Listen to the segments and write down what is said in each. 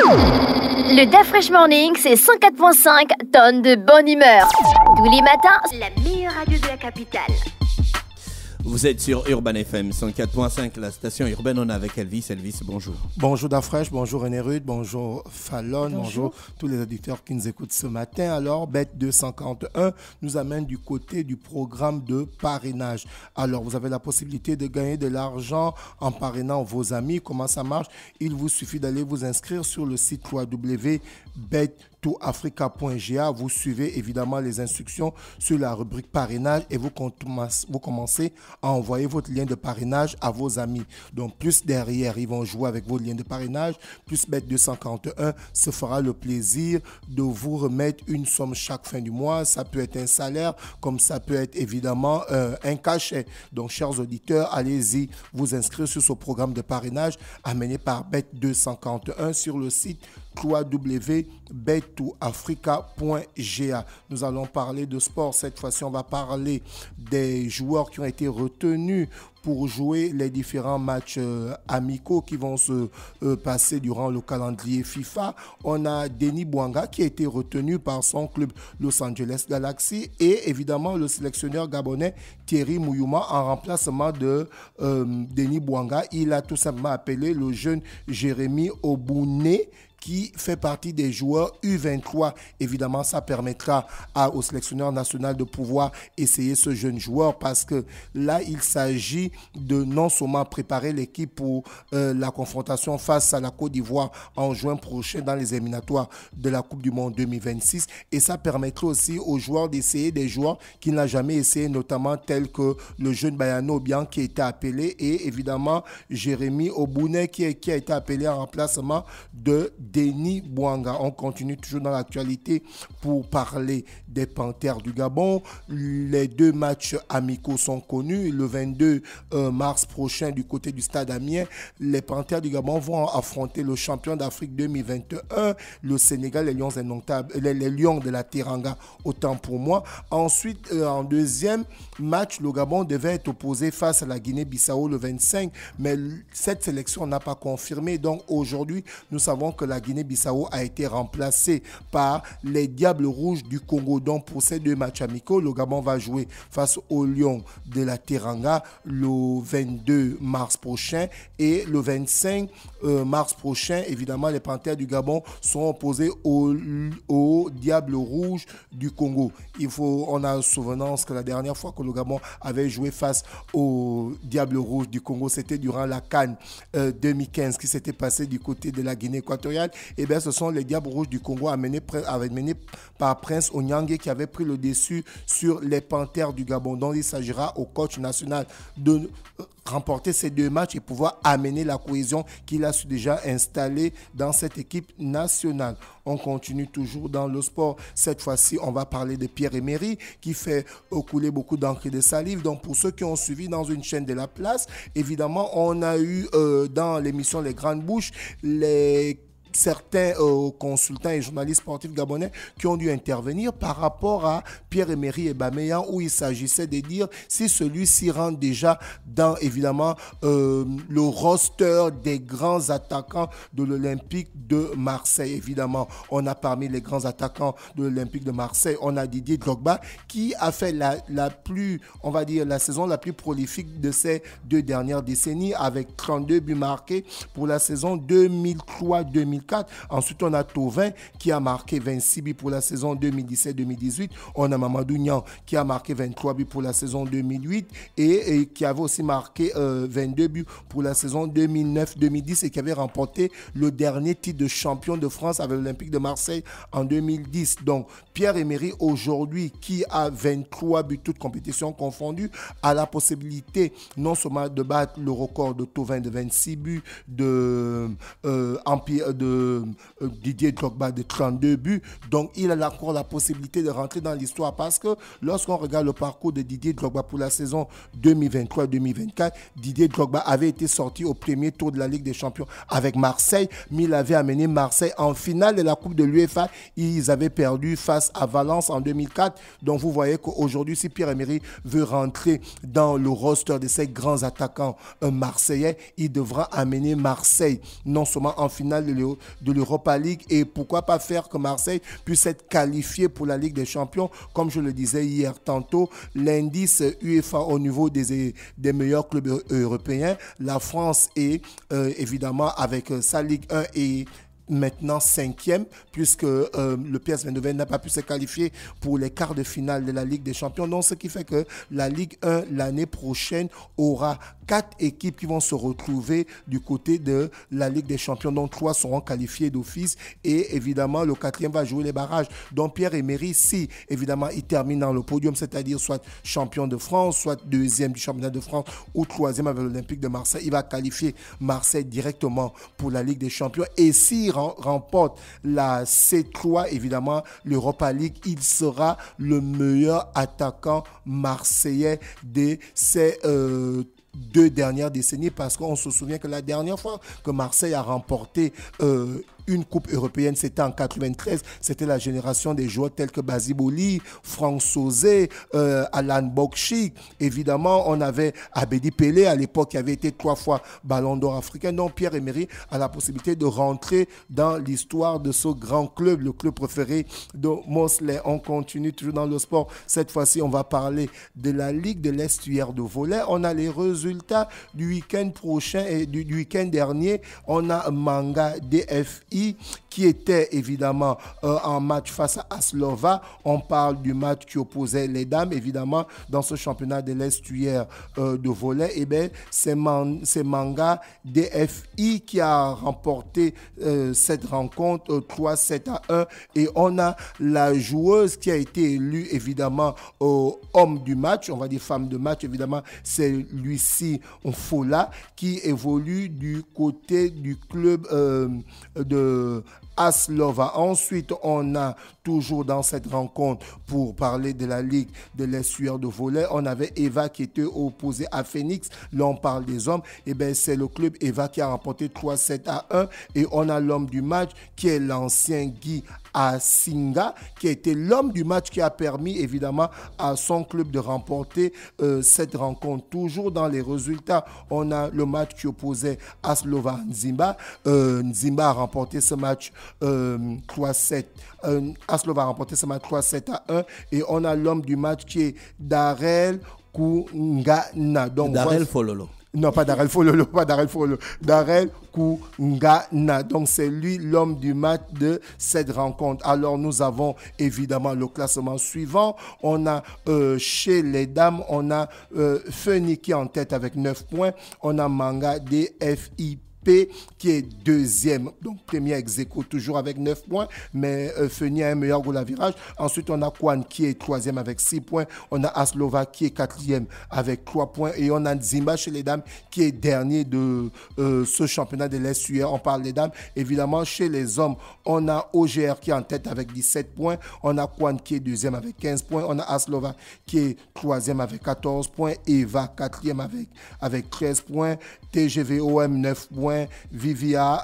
Le DAF Fresh Morning, c'est 104.5 tonnes de bonne humeur. Tous les matins, la meilleure radio de la capitale. Vous êtes sur Urban FM 104.5, la station urbaine. On est avec Elvis. Elvis, bonjour. Bonjour Dafresh, bonjour René Rude, bonjour Fallon, bonjour tous les auditeurs qui nous écoutent ce matin. Alors, Bet 241 nous amène du côté du programme de parrainage. Alors, vous avez la possibilité de gagner de l'argent en parrainant vos amis. Comment ça marche? Il vous suffit d'aller vous inscrire sur le site www.bet2africa.ga. Vous suivez évidemment les instructions sur la rubrique parrainage et vous commencez à envoyer votre lien de parrainage à vos amis. Donc, plus derrière, ils vont jouer avec vos liens de parrainage, plus Bet241 se fera le plaisir de vous remettre une somme chaque fin du mois. Ça peut être un salaire, comme ça peut être évidemment un cachet. Donc, chers auditeurs, allez-y vous inscrire sur ce programme de parrainage amené par Bet241 sur le site www.bet2africa.ga. Nous allons parler de sport. Cette fois-ci, on va parler des joueurs qui ont été retenus pour jouer les différents matchs amicaux qui vont se passer durant le calendrier FIFA. On a Denis Bouanga qui a été retenu par son club Los Angeles Galaxy et évidemment le sélectionneur gabonais Thierry Mouyouma en remplacement de Denis Bouanga. Il a tout simplement appelé le jeune Jérémy Obouné qui fait partie des joueurs U23. Évidemment, ça permettra au sélectionneur national de pouvoir essayer ce jeune joueur parce que là, il s'agit de non seulement préparer l'équipe pour la confrontation face à la Côte d'Ivoire en juin prochain dans les éliminatoires de la Coupe du Monde 2026 et ça permettra aussi aux joueurs d'essayer des joueurs qu'il n'a jamais essayé, notamment tels que le jeune Bayano Obiang qui a été appelé et évidemment Jérémy Obouné qui a été appelé en remplacement de Denis Bouanga. On continue toujours dans l'actualité pour parler des Panthères du Gabon. Les deux matchs amicaux sont connus. Le 22 mars prochain du côté du Stade Amiens, les Panthères du Gabon vont affronter le champion d'Afrique 2021, le Sénégal, les Lions indomptables, les Lions de la Teranga, autant pour moi. Ensuite, en deuxième match, le Gabon devait être opposé face à la Guinée-Bissau le 25, mais cette sélection n'a pas confirmé. Donc aujourd'hui, nous savons que la Guinée-Bissau a été remplacée par les Diables Rouges du Congo. Donc pour ces deux matchs amicaux, le Gabon va jouer face aux Lions de la Teranga le 22 mars prochain et le 25 mars prochain, évidemment, les Panthères du Gabon sont opposés aux Diables Rouges du Congo. On a souvenance que la dernière fois que le Gabon avait joué face aux Diables Rouges du Congo, c'était durant la CAN 2015 qui s'était passé du côté de la Guinée équatoriale. Et bien, ce sont les Diables Rouges du Congo menés par Prince Onyangue qui avait pris le dessus sur les Panthères du Gabon. Donc, il s'agira au coach national de remporter ces deux matchs et pouvoir amener la cohésion qu'il a su déjà installer dans cette équipe nationale. On continue toujours dans le sport. Cette fois-ci, on va parler de Pierre-Emery qui fait couler beaucoup d'encre et de salive. Donc, pour ceux qui ont suivi dans une chaîne de la place, évidemment, on a eu dans l'émission Les Grandes Bouches certains consultants et journalistes sportifs gabonais qui ont dû intervenir par rapport à Pierre-Emery Aubameyang où il s'agissait de dire si celui-ci rentre déjà dans évidemment le roster des grands attaquants de l'Olympique de Marseille. Évidemment, on a parmi les grands attaquants de l'Olympique de Marseille, on a Didier Drogba qui a fait la saison la plus prolifique de ces deux dernières décennies avec 32 buts marqués pour la saison 2003-2004. Ensuite, on a Thauvin qui a marqué 26 buts pour la saison 2017-2018. On a Mamadou Niang qui a marqué 23 buts pour la saison 2008 et qui avait aussi marqué 22 buts pour la saison 2009-2010 et qui avait remporté le dernier titre de champion de France avec l'Olympique de Marseille en 2010. Donc, Pierre-Emery aujourd'hui qui a 23 buts, toutes compétitions confondues, a la possibilité non seulement de battre le record de Thauvin de 26 buts, de Didier Drogba de 32 buts. Donc, il a encore la possibilité de rentrer dans l'histoire parce que lorsqu'on regarde le parcours de Didier Drogba pour la saison 2023-2024, Didier Drogba avait été sorti au premier tour de la Ligue des Champions avec Marseille, mais il avait amené Marseille en finale de la Coupe de l'UEFA. Ils avaient perdu face à Valence en 2004. Donc, vous voyez qu'aujourd'hui, si Pierre-Emery veut rentrer dans le roster de ces grands attaquants marseillais, il devra amener Marseille non seulement en finale de l'Europa League et pourquoi pas faire que Marseille puisse être qualifié pour la Ligue des Champions. Comme je le disais hier tantôt, l'indice UEFA au niveau des meilleurs clubs européens, la France est évidemment avec sa Ligue 1 et maintenant 5e, puisque le PSV Eindhoven n'a pas pu se qualifier pour les quarts de finale de la Ligue des Champions. Donc, ce qui fait que la Ligue 1, l'année prochaine, aura 4 équipes qui vont se retrouver du côté de la Ligue des Champions, dont 3 seront qualifiées d'office. Et évidemment, le 4e va jouer les barrages. Donc, Pierre-Emerick, si évidemment il termine dans le podium, c'est-à-dire soit champion de France, soit 2e du championnat de France ou 3e avec l'Olympique de Marseille, il va qualifier Marseille directement pour la Ligue des Champions. Et s'il remporte la C3, évidemment, l'Europa League, il sera le meilleur attaquant marseillais de ces 2 dernières décennies, parce qu'on se souvient que la dernière fois que Marseille a remporté une coupe européenne, c'était en 93. C'était la génération des joueurs tels que Basiboli, Franck Sauzé, Alan Bokshi. Évidemment, on avait Abedi Pelé à l'époque qui avait été 3 fois Ballon d'Or africain. Donc Pierre-Emerick a la possibilité de rentrer dans l'histoire de ce grand club, le club préféré de Mosley. On continue toujours dans le sport. Cette fois-ci, on va parler de la Ligue de l'Estuaire de volley. On a les résultats du week-end prochain et du week-end dernier. On a Manga DFI qui était évidemment en match face à Aslova. On parle du match qui opposait les dames, évidemment, dans ce championnat de l'Estuaire de volley. Eh bien, c'est Manga DFI qui a remporté cette rencontre 3-7-1. Et on a la joueuse qui a été élue, évidemment, homme du match, on va dire femme de match, évidemment, c'est Lucie Fola, qui évolue du côté du club de Aslova. Ensuite, on a toujours dans cette rencontre, pour parler de la Ligue de l'Estuaire de volley, on avait Eva qui était opposée à Phoenix. Là, on parle des hommes. Et bien, c'est le club Eva qui a remporté 3-7-1. Et on a l'homme du match qui est l'ancien Guy Asinga, qui a été l'homme du match, qui a permis évidemment à son club de remporter cette rencontre. Toujours dans les résultats, on a le match qui opposait Aslova Nzimba. Nzimba a remporté ce match 3-7. Aslova a remporté ce match 3-7-1. Et on a l'homme du match qui est Darel Kungana. Donc, Darel Fololo. Non, pas Darel Fololo, Darel Kungana. Donc, c'est lui l'homme du match de cette rencontre. Alors, nous avons évidemment le classement suivant. On a chez les dames, on a Feni qui est en tête avec 9 points. On a Manga DFIP qui est 2e, donc premier ex-aequo toujours avec 9 points, mais Feni a un meilleur goal à virage. Ensuite, on a Kwan qui est 3e avec 6 points. On a Aslova qui est 4e avec 3 points. Et on a Nzimba chez les dames qui est dernier de ce championnat de l'Estuaire. On parle des dames. Évidemment, chez les hommes, on a OGR qui est en tête avec 17 points. On a Kwan qui est 2e avec 15 points. On a Aslova qui est 3e avec 14 points. Eva 4e avec 13 points. TGVOM 9 points. Vivia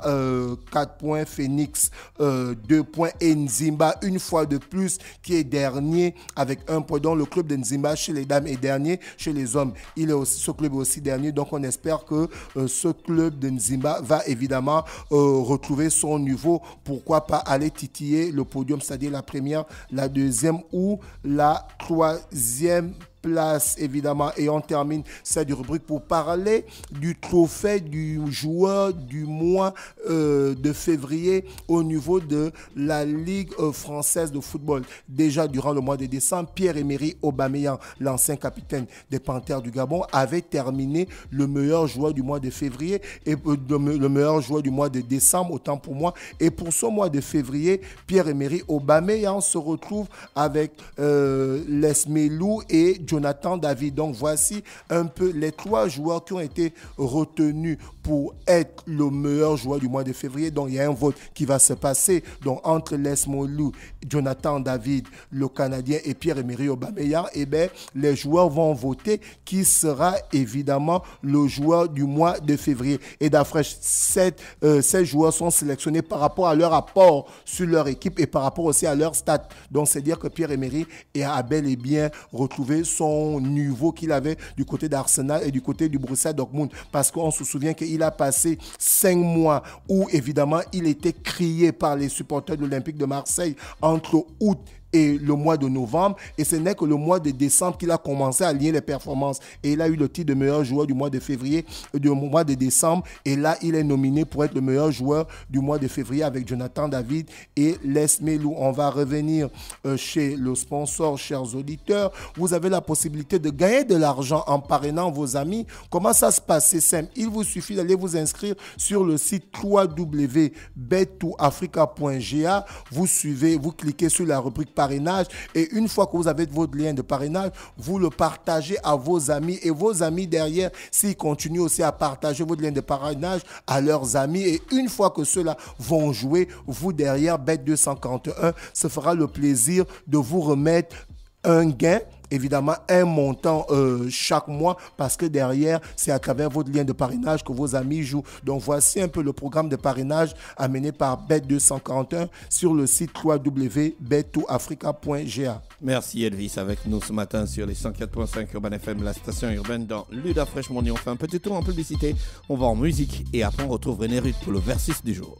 4 points, Phoenix 2 points et Nzimba une fois de plus qui est dernier avec 1 point. Donc le club de Nzimba chez les dames est dernier, chez les hommes ce club est aussi dernier. Donc on espère que ce club de Nzimba va évidemment retrouver son niveau, pourquoi pas aller titiller le podium, c'est-à-dire la première, la 2e ou la 3e place, évidemment. Et on termine cette rubrique pour parler du trophée du joueur du mois de février au niveau de la Ligue française de football. Déjà durant le mois de décembre, Pierre-Emerick Aubameyang, l'ancien capitaine des Panthères du Gabon, avait terminé le meilleur joueur du mois de février et le meilleur joueur du mois de décembre, autant pour moi. Et pour ce mois de février, Pierre-Emerick Aubameyang se retrouve avec Lesmelou et Jonathan David. Donc voici un peu les 3 joueurs qui ont été retenus pour être le meilleur joueur du mois de février. Donc il y a un vote qui va se passer donc entre Lesmelou, Jonathan David, le Canadien, et Pierre-Emerick Aubameyang. Et bien les joueurs vont voter qui sera évidemment le joueur du mois de février. Et d'après ces joueurs sont sélectionnés par rapport à leur apport sur leur équipe et par rapport aussi à leur stats. Donc c'est dire que Pierre-Emerick a bel et bien retrouvé son son niveau qu'il avait du côté d'Arsenal et du côté du Borussia Dortmund. Parce qu'on se souvient qu'il a passé 5 mois où, évidemment, il était crié par les supporters de l'Olympique de Marseille entre août et le mois de novembre, et ce n'est que le mois de décembre qu'il a commencé à aligner les performances, et il a eu le titre de meilleur joueur du mois de février, du mois de décembre, et là il est nominé pour être le meilleur joueur du mois de février avec Jonathan David et Les Melou. On va revenir chez le sponsor, chers auditeurs. Vous avez la possibilité de gagner de l'argent en parrainant vos amis. Comment ça se passe? C'est simple, il vous suffit d'aller vous inscrire sur le site www.bet2africa.ga. Vous suivez, vous cliquez sur la rubrique parrainage, et une fois que vous avez votre lien de parrainage, vous le partagez à vos amis, et vos amis derrière, s'ils continuent aussi à partager votre lien de parrainage à leurs amis, et une fois que ceux-là vont jouer, vous derrière, Bet251 se fera le plaisir de vous remettre un gain, évidemment un montant chaque mois, parce que derrière, c'est à travers votre lien de parrainage que vos amis jouent. Donc voici un peu le programme de parrainage amené par Bet241 sur le site www.bet2africa.ga. Merci Elvis avec nous ce matin sur les 104.5 Urban FM, la station urbaine dans Luda Fraîchement. On fait un petit tour en publicité, on va en musique et après on retrouve René Ruth pour le versus du jour.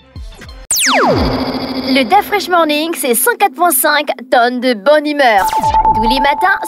Le DAF Fresh Morning, c'est 104.5 tonnes de bonne humeur. Tous les matins,